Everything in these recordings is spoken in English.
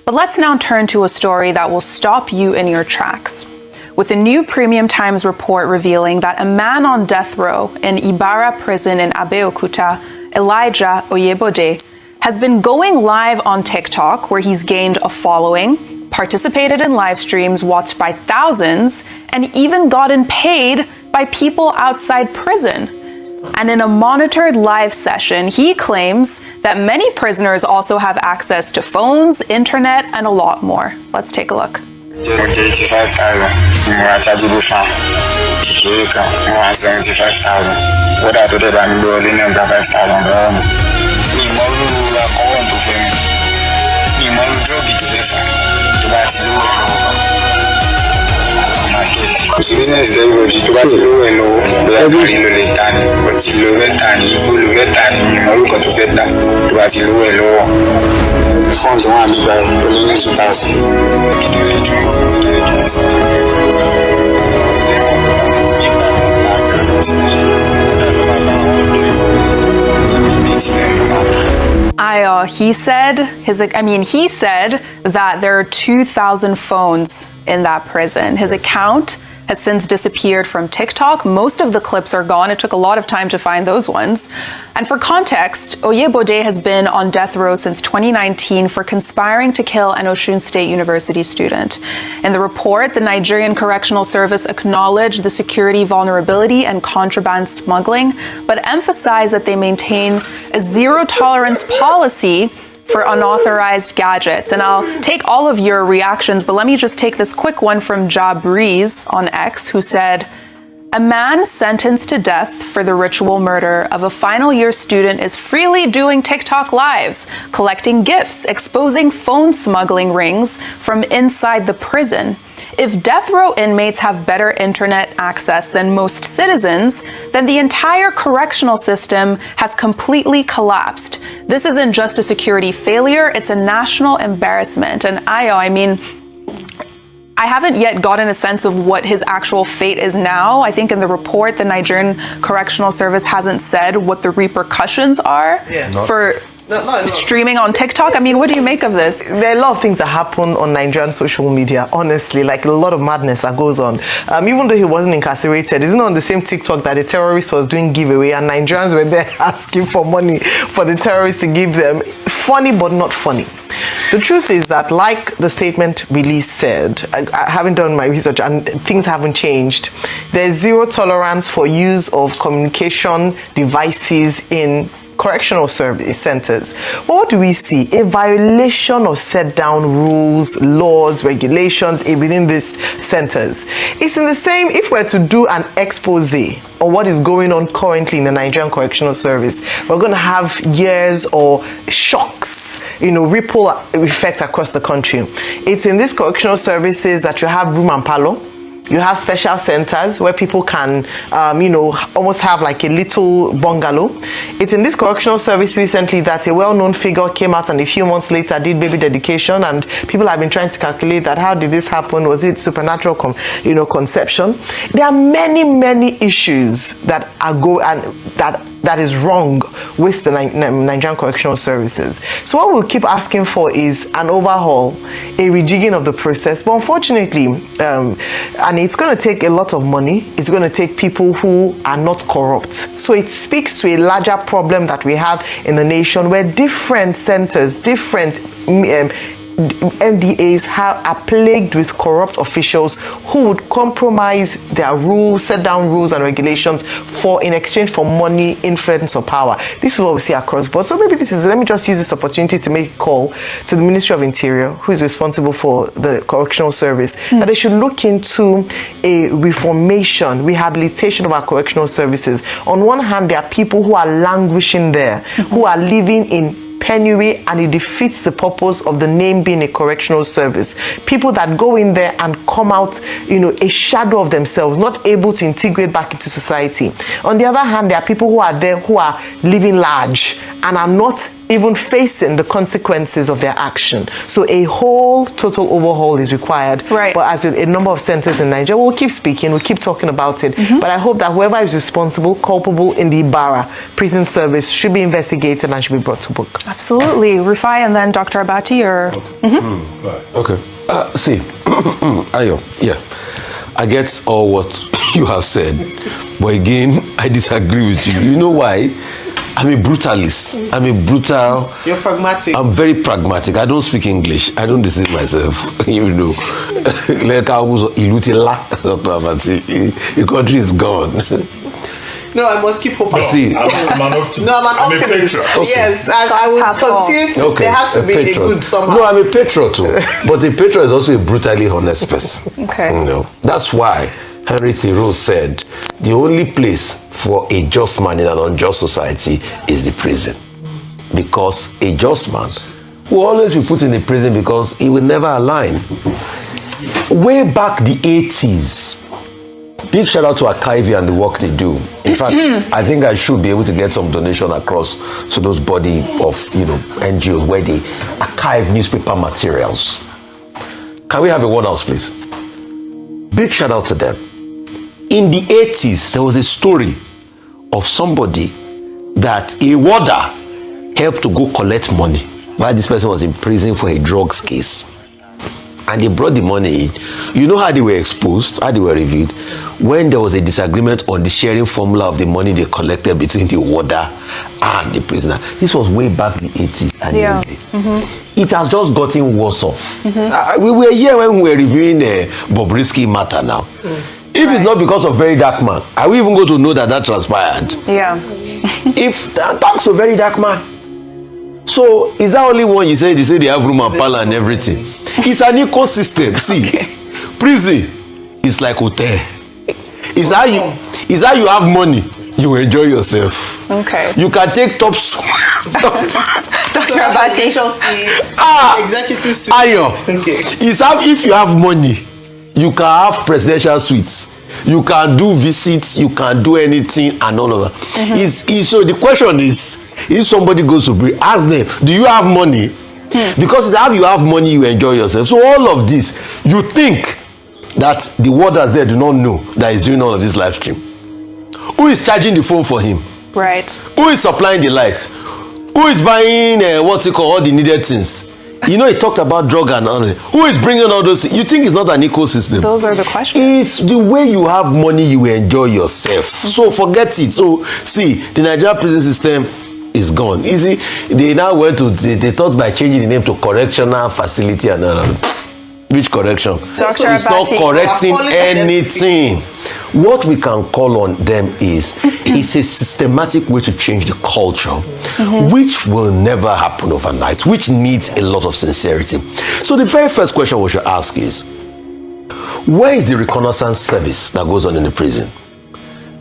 But let's now turn to a story that will stop you in your tracks, with a new Premium Times report revealing that a man on death row in Ibarra prison in Abeokuta, Elijah Oyebode, has been going live on TikTok, where he's gained a following, participated in live streams watched by thousands, and even gotten paid by people outside prison. And in a monitored live session, he claims that many prisoners also have access to phones, internet, and a lot more. Let's take a look. Business is very tu bá ti lówó ẹ lọ́wọ́ bóyá kárí ló lè ta ni bó ti lo fẹ́ ta ni ibo ló fẹ́ ta ni ìmọ̀ orúkọ tó fẹ́ ta tu bá ti lówó ẹ lọ́wọ́ fọ́ọ̀n tó wà nígbà ó ní ní 2000. He said that there are 2,000 phones in that prison. His account has since disappeared from TikTok. Most of the clips are gone. It took a lot of time to find those ones. And for context, Oyebode has been on death row since 2019 for conspiring to kill an Osun State University student. In the report, the Nigerian Correctional Service acknowledged the security vulnerability and contraband smuggling, but emphasized that they maintain a zero-tolerance policy for unauthorized gadgets. And I'll take all of your reactions, but let me just take this quick one from Jabriz on X, who said, "A man sentenced to death for the ritual murder of a final year student is freely doing TikTok lives, collecting gifts, exposing phone smuggling rings from inside the prison. If death row inmates have better internet access than most citizens, then the entire correctional system has completely collapsed. This isn't just a security failure, it's a national embarrassment." And I haven't yet gotten a sense of what his actual fate is now. I think in the report, the Nigerian Correctional Service hasn't said what the repercussions are for streaming on TikTok. I mean, what do you make of this? There are a lot of things that happen on Nigerian social media, honestly, like a lot of madness that goes on. Even though he wasn't incarcerated, isn't on the same TikTok that the terrorist was doing giveaway and Nigerians were there asking for money for the terrorists to give them. Funny, but not funny. The truth is that, like the statement release said, I haven't done my research and things haven't changed. There's zero tolerance for use of communication devices in correctional service centers. What do we see? A violation of set down rules, laws, regulations within these centers. It's in the same, if we're to do an expose on what is going on currently in the Nigerian Correctional Service, we're going to have years or shocks, ripple effect across the country. It's in these correctional services that you have room and parlor. You have special centers where people can, almost have like a little bungalow. It's in this correctional service recently that a well-known figure came out and a few months later did baby dedication, and people have been trying to calculate that. How did this happen? Was it supernatural, conception? There are many, many issues that are that is wrong with the Nigerian Correctional Services. So what we'll keep asking for is an overhaul, a rejigging of the process. But unfortunately, and it's going to take a lot of money. It's going to take people who are not corrupt. So it speaks to a larger problem that we have in the nation, where different centers, different MDAs are plagued with corrupt officials who would compromise their rules, set down rules and regulations in exchange for money, influence or power. This is what we see across board. So maybe let me just use this opportunity to make a call to the Ministry of Interior, who is responsible for the correctional service, that they should look into a rehabilitation of our correctional services. On one hand, there are people who are languishing there, who are living in penury, and it defeats the purpose of the name being a correctional service. People that go in there and come out, a shadow of themselves, not able to integrate back into society. On the other hand, there are people who are there who are living large and are not even facing the consequences of their action. So a whole total overhaul is required. Right. But as with a number of centers in Nigeria, we'll keep speaking, we'll keep talking about it. But I hope that whoever is responsible, culpable in the Ibarra prison service should be investigated and should be brought to book. Absolutely. Rufai and then Dr. Abati, or... Okay. See, Ayo, yeah, I get all what you have said, but again, I disagree with you. You know why? I'm a brutalist. You're pragmatic. I'm very pragmatic. I don't speak English. I don't deceive myself. You know, like I was Ilutila, Dr. Abati. The country is gone. No, I must keep hope. See, I'm an optimist. Yes, I will continue to. Okay, there has to be a good somehow. No, I'm a patriot too. But a patriot is also a brutally honest person. Okay. You know, that's why Henry Thoreau said the only place for a just man in an unjust society is the prison. Because a just man will always be put in the prison because he will never align. Way back the 80s, big shout out to Archivia and the work they do. In fact, I think I should be able to get some donation across to those body of, NGOs where they archive newspaper materials. Can we have a one house, please? Big shout out to them. In the 80s, there was a story of somebody that a warder helped to go collect money while this person was in prison for a drugs case. And they brought the money in. You know how they were exposed, how they were reviewed? When there was a disagreement on the sharing formula of the money they collected between the warder and the prisoner. This was way back in the 80s and 90s. It has just gotten worse off. We were here when we were reviewing the Bobrisky matter now. If it's not because of Very Dark Man, are we even going to know that transpired? Yeah. If thanks to Very Dark Man. So is that only one you say? They say they have room and parlor and everything. It's an ecosystem. See, prison is like hotel. It's how you have money, you enjoy yourself. Okay. You can take top Dr. Abati. Executive suite. Ayo. Okay. It's how if you have money, you can have presidential suites. You can do visits, you can do anything and all of that. So the question is, if somebody goes to break, ask them, do you have money? Because it's how you have money, you enjoy yourself. So all of this, you think that the warders there do not know that he's doing all of this live stream. Who is charging the phone for him? Right. Who is supplying the lights? Who is buying, all the needed things? He talked about drug and all that. Who is bringing all those things? You think it's not an ecosystem? Those are the questions. It's the way you have money, you enjoy yourself. So forget it. So see, the Nigerian prison system is gone. You see, they now went to, they thought by changing the name to correctional facility and which correction? Dr. It's not Abati, correcting anything. What we can call on them is it's a systematic way to change the culture, which will never happen overnight, which needs a lot of sincerity. So the very first question we should ask is, where is the reconnaissance service that goes on in the prison?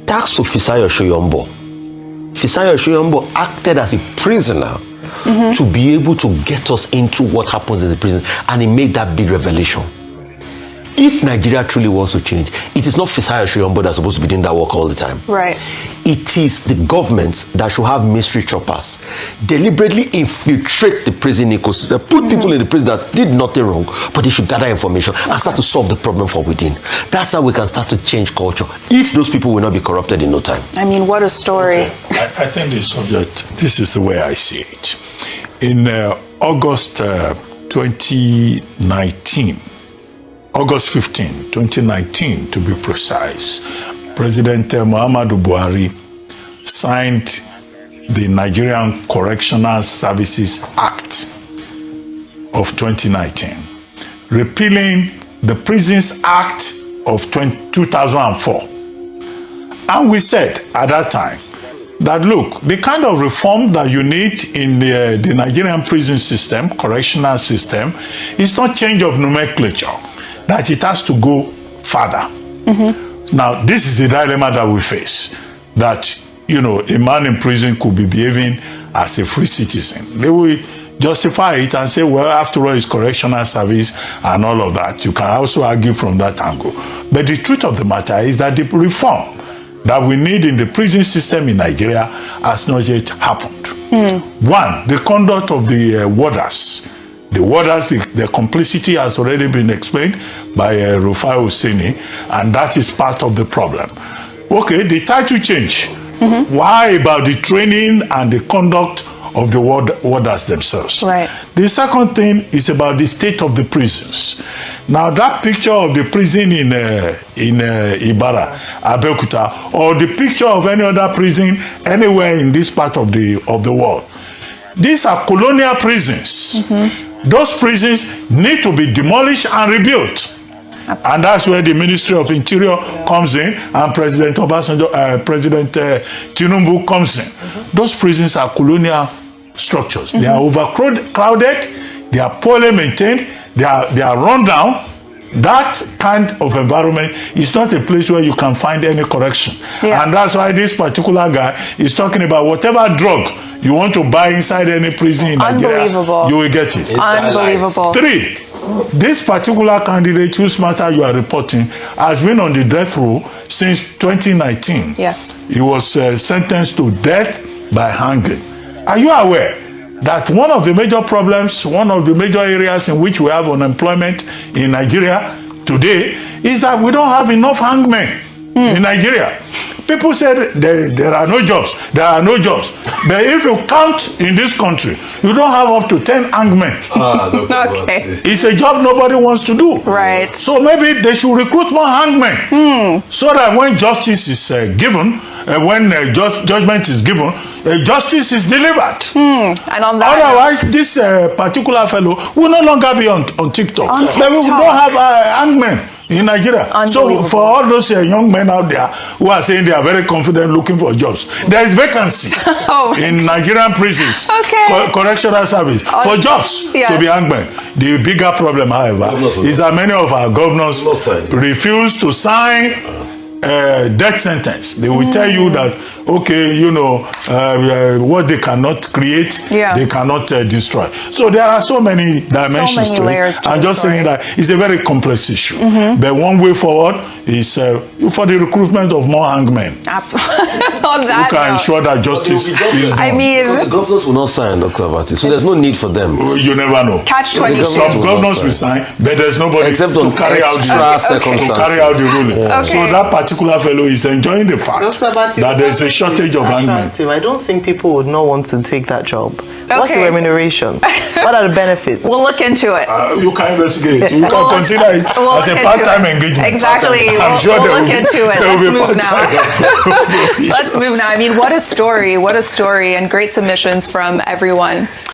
Thanks to Fisayo Shoyombo. Fisayo Shoyombo acted as a prisoner to be able to get us into what happens in the prison, and he made that big revelation. If Nigeria truly wants to change, it is not Fisayo Shoyombo that's supposed to be doing that work all the time. Right. It is the government that should have mystery choppers, deliberately infiltrate the prison ecosystem, put people in the prison that did nothing wrong, but they should gather information and start to solve the problem from within. That's how we can start to change culture, if those people will not be corrupted in no time. I mean, what a story. Okay. I think the subject, this is the way I see it. In August 2019, August 15, 2019 to be precise, President Muhammadu Buhari signed the Nigerian Correctional Services Act of 2019, repealing the Prisons Act of 2004. And we said at that time that, look, the kind of reform that you need in the Nigerian prison system, correctional system, is not change of nomenclature, that it has to go further. Now, this is the dilemma that we face, that, a man in prison could be behaving as a free citizen. They will justify it and say, well, after all, it's correctional service and all of that. You can also argue from that angle. But the truth of the matter is that the reform that we need in the prison system in Nigeria has not yet happened. One, the conduct of the warders. The warders, the complicity has already been explained by Rufai Hussaini, and that is part of the problem. Okay, the title change. Why about the training and the conduct of the warders themselves? Right. The second thing is about the state of the prisons. Now, that picture of the prison in Ibara, Abeokuta, or the picture of any other prison anywhere in this part of the world, these are colonial prisons. Those prisons need to be demolished and rebuilt. And that's where the Ministry of Interior comes in, and President Obasanjo, President Tinubu comes in. Those prisons are colonial structures. They are overcrowded, they are poorly maintained, they are run down. That kind of environment is not a place where you can find any correction. Yeah. And that's why this particular guy is talking about whatever drug you want to buy inside any prison in Nigeria, you will get it. Unbelievable. 3, this particular candidate whose matter you are reporting has been on the death row since 2019. Yes. He was sentenced to death by hanging. Are you aware that one of the major problems, one of the major areas in which we have unemployment in Nigeria today is that we don't have enough hangmen in Nigeria? People say there are no jobs. There are no jobs. But if you count in this country, you don't have up to 10 hangmen. Okay. It's a job nobody wants to do. Right. So maybe they should recruit more hangmen so that when justice is given, when judgment is given, justice is delivered. And on that otherwise, this particular fellow will no longer be on TikTok. But we don't have hangmen in Nigeria. So for all those young men out there who are saying they are very confident looking for jobs, there is vacancy in Nigerian prisons, correctional service, for jobs to be hangmen. The bigger problem, however, is that many of our governors refuse to sign death sentence. They will tell you that, okay, you know, what they cannot create, they cannot destroy. So there are so many dimensions to it. I'm just saying that it's a very complex issue. But one way forward is for the recruitment of more hangmen. On that who can ensure that justice is done. I mean, because the governors will not sign, Dr. Abati, so there's no need for them. You never know. Catch-22. Some governors will sign, but there's nobody except to carry out the ruling. So that particular fellow is enjoying the fact that there's a shortage of hangmen. I don't think people would not want to take that job. What's the remuneration? What are the benefits? We'll look into it. You can investigate. You can consider it as a part-time engagement. Exactly. I'm sure we'll look into it. Let's move now. Let's move now. I mean, what a story. What a story, and great submissions from everyone.